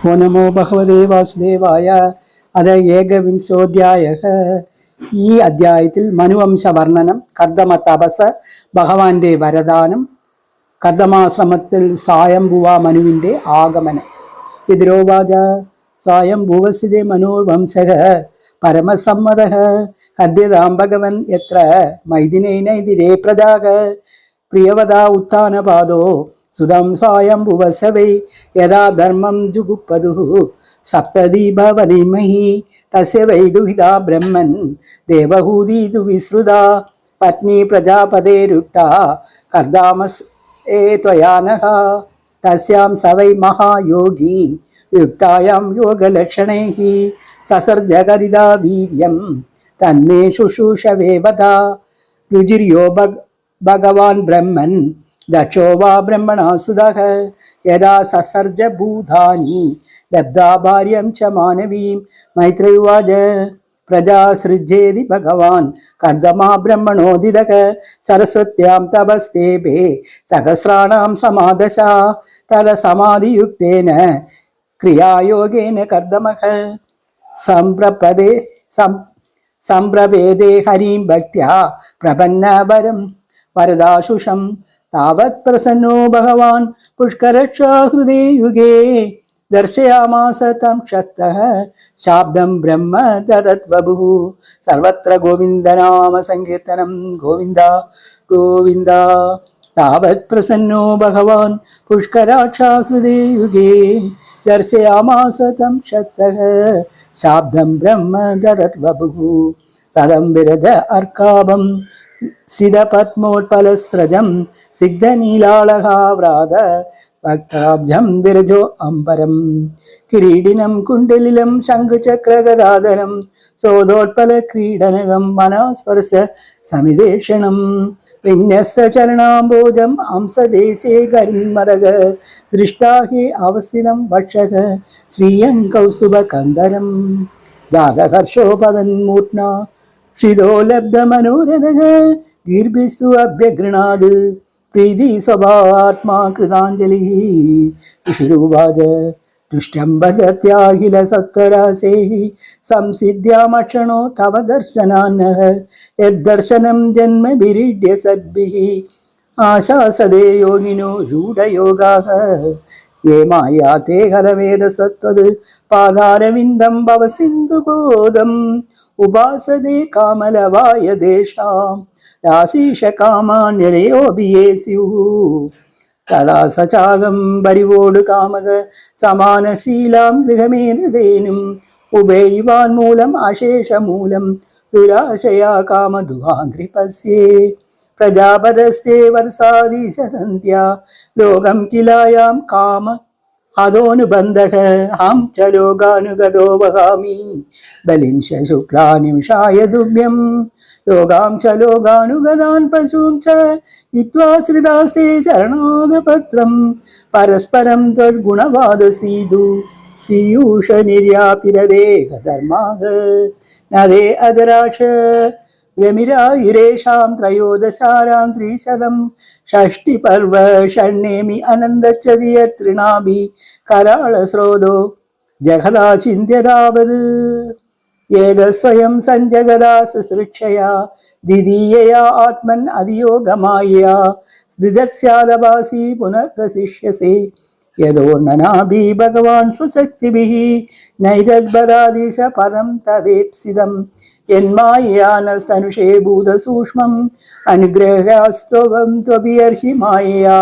ഓ നമോ ഭഗവതേ വാസുദേവായ. അത് ഏകവിംശോധ്യായ. ഈ അധ്യായത്തിൽ മനുവംശ വർണ്ണനം, കർദമ തപസ്, ഭഗവാന്റെ വരദാനം, കർദമാശ്രമത്തിൽ സായംഭുവ മനുവിന്റെ ആഗമനം. പിതരോവാച സായംഭുവസിതേ മനോർവംശഃ പരമസമ്മതഃ ഹദ്യതാം ഭഗവൻ യത്ര മൈഥിനൈനൈതിരേ പ്രജാഃ പ്രിയവതാ ഉത്ഥാനപാദോ സുതം സായംഭുവസ്യ വൈ യഥാ ധർമ്മം ജുഗുപ്പദുഃ സപ്തദീപവനിമഹി തസ്യ വൈ ദുഹിതാ ബ്രഹ്മൻ ദേവഹൂതീതു വിശ്രുതാ പത്നി പ്രജാപതേരുക്താ കർദാമസ് ത്വയാ നഃ തസ്യാം സ വൈ മഹായോഗി യുക്തായാം യോഗലക്ഷണൈഃ സസർജകരിതാ വീര്യം തന്മേ ശുശ്രൂഷവേ വദ. രുചിര്യോ ഭഗവാൻ ബ്രഹ്മൻ ദക്ഷോ വാ ബ്രഹ്മണാ സുതഃ യഥാ സസർജ ഭൂതാനി ലബ്ധാ ഭാര്യം ച മാനവീം. മൈത്രയുവാച പ്രജാസൃജ്യേതി ഭഗവാൻ കർദമാ ബ്രഹ്മണോദിതഃ സരസ്വത്യാം തപസ്തേഭേ സഹസ്രാണാം സമാദശ തദസമാധിയുക്തേന ക്രിയായോഗേന കർദമഃ സംപ്രവേദേ ഹരിം ഭക്ത്യാ പ്രപന്നവരം വരദാശുഷം താവത് പ്രസന്നോ ഭഗവാൻ പുഷ്കരക്ഷാഹൃദേ യുഗേ ദർശയാമാസ തം ശക്തഃ ശാബ്ദം ബ്രഹ്മ ദദത്വഭുഃ. സർവത്ര ഗോവിന്ദനാമ സങ്കീർത്തനം ഗോവിന്ദ ഗോവിന്ദ. താവത് പ്രസന്നോ ഭഗവാൻ പുഷ്കരാക്ഷാഹൃദേ യുഗേ ദർശയാമാസ തം ശക്തഃ ശാബ്ദം ബ്രഹ്മ ദദത്വഭുഃ. സദം വിരദ അർക്കാഭം സിതപത്മോത്പലസ്രജം സിഗ്ധനീലാളഹാവ്രാത ഭക്താബ്ജം വിരജോ അംബരം കിരീടിനം കുണ്ടലിലം ശംഖുചക്രഗദാധരം സോദോത്പല ക്രീഡനകം വനാസ്പർശ സമിതേഷണം വിന്യസ്തചരണാംബോജം ഹംസദേശേ കരിന്മരക ദൃഷ്ടാഹി അവസ്ഥിതം വക്ഷക ശ്രീയം കൗസ്തുഭകന്ദരം ജാതഹർഷോപതന്മൂർണ ഷിതോ ലബ്ധമനോരഥഃ ഗീർഭിസ്തു അഭ്യഗൃണാത് പ്രീതി സ്വഭാവാത്മാ കൃതാഞ്ജലിഃ. ഋഷിരുവാച ദൃഷ്ടം ഭജത്യാഖില സത്വരാസൈഃ സംസിദ്ധ്യാമക്ഷണോ തവ ദർശനാന്നഃ യദ്ദർശനം ജന്മഭിരീഡ്യ സദ്ഭിഃ ആശാസദേ യോഗിനോ രൂഢയോഗാഃ യേ മായാതേ ഹരവേദസത്വത് പാദാരവിന്ദം ഭവസിന്ധുബോധം ഉപാസതേ കാമലവായ ദേശാം രാശീഷ കാമാന്യരയോഭിയേ സ്യുഃ. തഥാ സചാകം പരിവോട് കാമക സമാനശീലാം ഗൃഹമേതേനും ഉപൈവാൻ മൂലം അശേഷമൂലം ദുരാശയാ കാമദുഹാംഘ്രിപസ്യേ പ്രജാപതസ്തേ വർഷാദീശതന്ത്യാ ലോകം കിലായാം കാമ ഹതോനുബന്ധഃ ഹം ച ലോകാനുഗതോ വഹാമി ബലിം ശുക്ലാ നിമിഷായ തുഭ്യം ലോകാം ച ലോകാനുഗതാൻ പശൂം ച ഹിത്വാശ്രിതാസ്തേ ചരണാദപത്രം പരസ്പരം ത്വദ്ഗുണവാദസീതു പീയൂഷ നിർയാപിരദേഹധർമാഃ നദേ അദരാക്ഷ രമിരായുരേഷാം ത്രയോദശാരാം ത്രിശതം ഷഷ്ടിപർവ ഷണ്ണേമി അനന്തച്ചതിയ തൃണാഭി കരാളസ്രോതോ ജഗദാ ചിന്ത്യതാവത് ഏകസ്വയം സഞ്ജഗദാ സൃക്ഷയാ ദ്വിതീയയാ ആത്മൻ അതിയോഗമായയാ സ്ഥിതസ്യാദഭാസി പുനർവസിഷ്യസേ യദോർണനാഭി ഭഗവാൻ സ്വശക്തിഭിഃ നൈരദ്ബദാദീശ പദം തവേപ്സിതം യന്മായാനസ്തനുഷേ ഭൂതസൂക്ഷ്മം അനുഗ്രഹാസ്ത്വം ത്വപിയർഹി മായയാ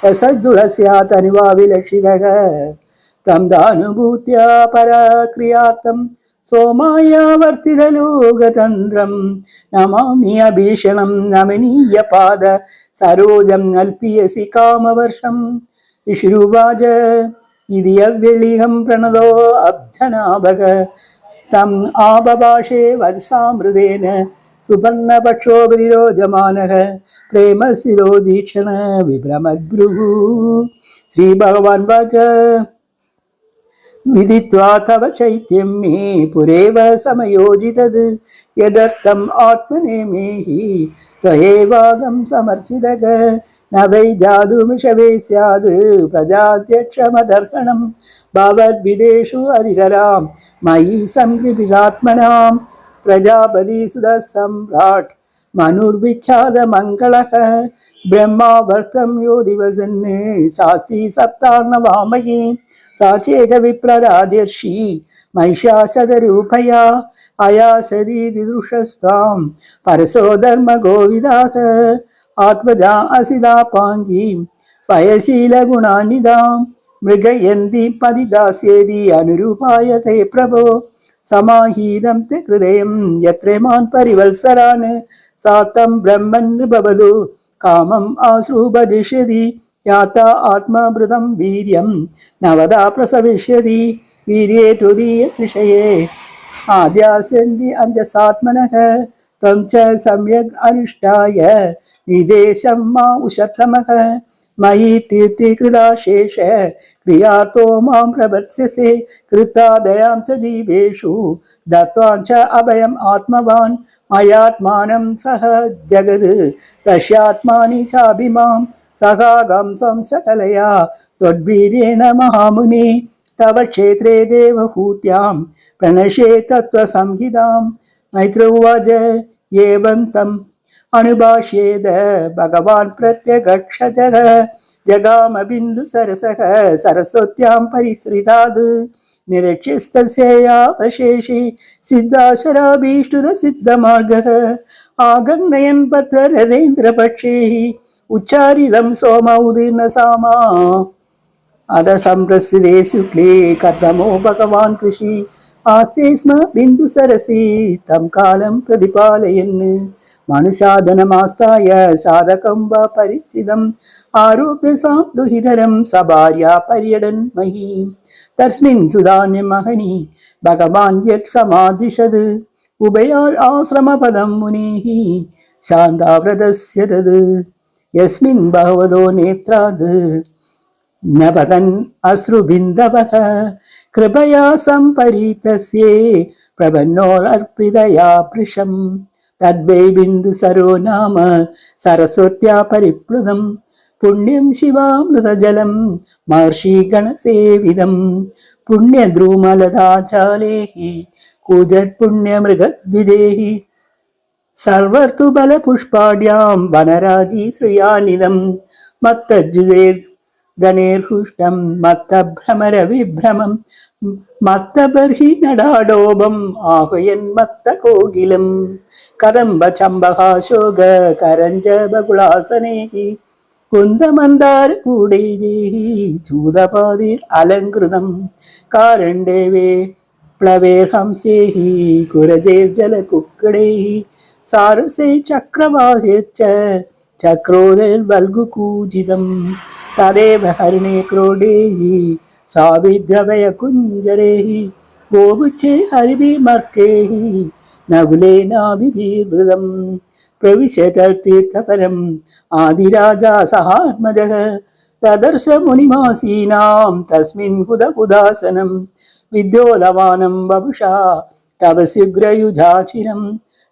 രസദ്ദുളസ്യാ തനുവാ വിലക്ഷിതഃ തം ദാനുഭൂത്യാ പരാക്രിയാർത്ഥം സോമായാവർത്തിതലോകതന്ത്രം നമാമി അഭീഷണം നമനീയ പാദ സരോജം അൽപിയസി കാമവർഷം. ഋഷിരുവാച ഇതി അവ്യളിഹം പ്രണതോ അബ്ജനാഭക തം ആബഭാഷേ വത്സാമൃതേന സുപർണപക്ഷോപരിരോജമാനഃ പ്രേമസിതോ ദീക്ഷണ വിഭ്രമദ്ഭ്രുഃ. ശ്രീ ഭഗവാൻ വാച വിദിത്വാ തവ ചൈത്യം മേ പുരേവ സമയോജിതത് യദർത്ഥം ആത്മനേമേഹി ത്വയേവാകം സമർച്ചിതഃ न वै जातुमिषवे स्यात् प्रजाध्यक्षमदर्हणं भवद्विदेषु अधिकरां मयि संकृपितात्मनां प्रजापतिसुतः सम्राट् मनुर्विख्यातमङ्गलः ब्रह्मावर्तं यो दिवसन् शास्ति सप्तार्णवामये साचेकविप्रराजर्षि महिषासदरूपया अयासदि दिदृशस्त्वां परसो धर्मगोविदाः आत्मजा असिलापाङ्गीं पयशीलगुणानिदां मृगयन्ति पदिदास्येदि अनुरूपाय ते प्रभो समाहीनं ते हृदयं यत्र मान् परिवत्सरान् सातं ब्रह्मन् भवतु कामम् आश्रुभजिष्यति याता आत्मभृतं वीर्यं नवदा प्रसविष्यति वीर्ये तुदीयविषये आद्यास्यन्ति अञ्जसात्मनः त्वं च सम्यक् अनुष्ठाय निदेशं मा उशतमः मयि तीर्थीकृता शेष क्रियार्थो मां प्रवत्स्यसे कृतादयां च जीवेषु दत्त्वा च अभयम् आत्मवान् मयात्मानं सह जगद् तस्यात्मानि चाभिमां सखागं संसकलया त्वद्वीर्येण महामुनि तव क्षेत्रे देवहूत्यां प्रणशे तत्त्वसंहितां मैत्र उवाच एवं तम् अनुभाष्येद भगवान् प्रत्यगक्षजः जगाम बिन्दुसरसः सरस्वत्यां परिसृताद् निरक्ष्यस्तस्यावशेषे सिद्धाशराभीष्टुरसिद्धमार्गः आगङ्नयन् पत्ररथेन्द्रपक्षैः उच्चारितं सोम उदीर्णसामा अध सम्प्रसिद्धे शुक्ले कथमो भगवान् कृषि आस्ते स्म बिन्दुसरसि तं कालं प्रतिपालयन् मनुसाधनमास्ताय साधकं वा परिचितम् आरोप्य सां दुहितरं सभार्या पर्यटन् मही तस्मिन् सुधान्यमहनि भगवान् यत् समादिशत् उभयार् आश्रमपदं मुनिः शान्ताव्रतस्य तद् यस्मिन् भगवतो नेत्राद् न पतन् अश्रुबिन्दवः कृपया सम्परीतस्ये प्रपन्नोऽर्पितया पृशम् तद्वै बिन्दुसरो नाम सरस्वत्या परिप्लुतं पुण्यं शिवामृतजलं महर्षिगणसेवितं पुण्यद्रुमलताचालेः कूजत्पुण्यमृगद्विदेः सर्वर्तुबलपुष्पाढ्यां वनराजी श्रियानिदं मत्तज्जुदेर् गणेर्हुष्टं मत्तभ्रमरविभ्रमं मत्तबर्हि नडाडोबम् आह्वयन् मत्तकोकिलं कदम्बचम्बकाशोक करञ्ज बकुलासनैः कुन्दमन्दारकूटैः चूदपादिर् अलङ्कृतं कारण्डेवे प्लवेर्हंसैः कुरजैर्जलकुक्कुटैः सारसे चक्रवाहेश्च चक्रोरैर्वल्गुकूजितम् तदेव हरिणे क्रोडेः साविद्रवयकुञ्जरैः गोमुचे हरिभिमर्कैः नकुलेनाभिर्वृतं प्रविशततीर्थपरम् आदिराजा सहात्मजः तदर्श मुनिमासीनां तस्मिन् हुदहुदासनं विद्योलवानं वपुषा तव शीघ्रयुजाचिरं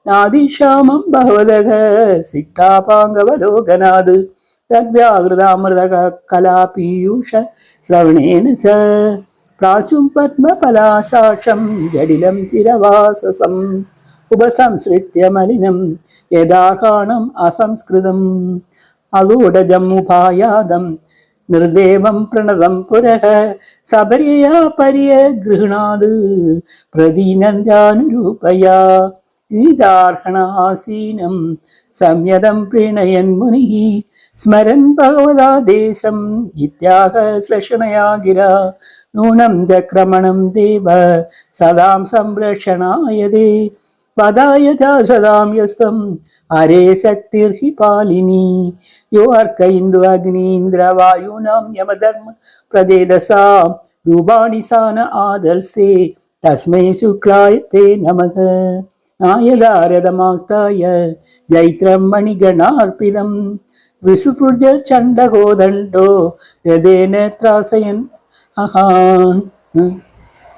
नादिशामं भगवदः सिक्तापाङ्गवलोकनाद् तद्व्याहृतामृतः कलापीयूष श्रवणेन च प्राशुं पद्मपलाशाक्षं जडिलं चिरवाससम् उपसंसृत्य मलिनं यदाकाणम् असंस्कृतम् अगूढजमुपायादं निर्देवं प्रणतं पुरः सबर्यया पर्यगृह्णाद् प्रदीनन्द्यानुरूपया गीतार्हणासीनं संयतं प्रीणयन् मुनिः स्मरन् भगवदादेशं इत्याह श्लषणया गिरा नूनं चक्रमणं देव सदां संरक्षणाय ते पदाय च सदां यस्तं हरे शक्तिर्हि पालिनी यो अर्क इन्दु अग्नीन्द्रवायूनां यमधर्म प्रदेदसा रूपाणि सान आदर्शे तस्मै शुक्लाय ते नमः नायदारदमास्ताय जैत्रं मणिगणार्पितं विसुपृज चण्डगोदण्डो हृदेन त्रासयन् अहान्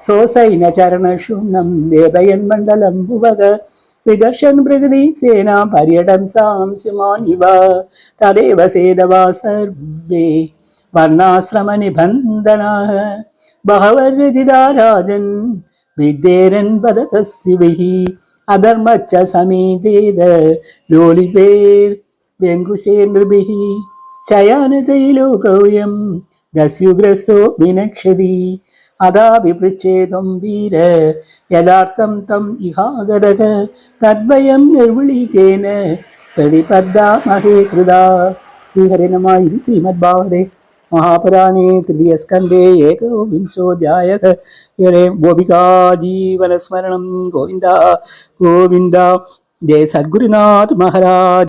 सोसैन चरणशून्नं वेदयन् मण्डलं भुवग विदर्शन प्रकृति सेना पर्यटन सांशुमानिव तदेव सेदवा सर्वे वर्णाश्रम निबन्धनाः बहवर्जिता राजन् विद्येरन् वदतस्युभिः अधर्मच्च समीतेद लोलिपेर् व्यङ्कुशेर्नृभिः शयानतैलोकौयं दस्युग्रस्तो विनक्षति अदाभिपृच्छेदं वीर यदार्थं तम् इहागतः तद्वयं निर्विളിकेन प्रतिपद्धामहे कृदा श्रीहरे नमः। इति श्रीमद्भागवते महापुराणे तृतीयस्कन्धे एकविंशोऽध्यायः। हरे गोपिका जीवनस्मरणं गोविन्द गोविन्द। जय सद्गुरुनाथ महाराज।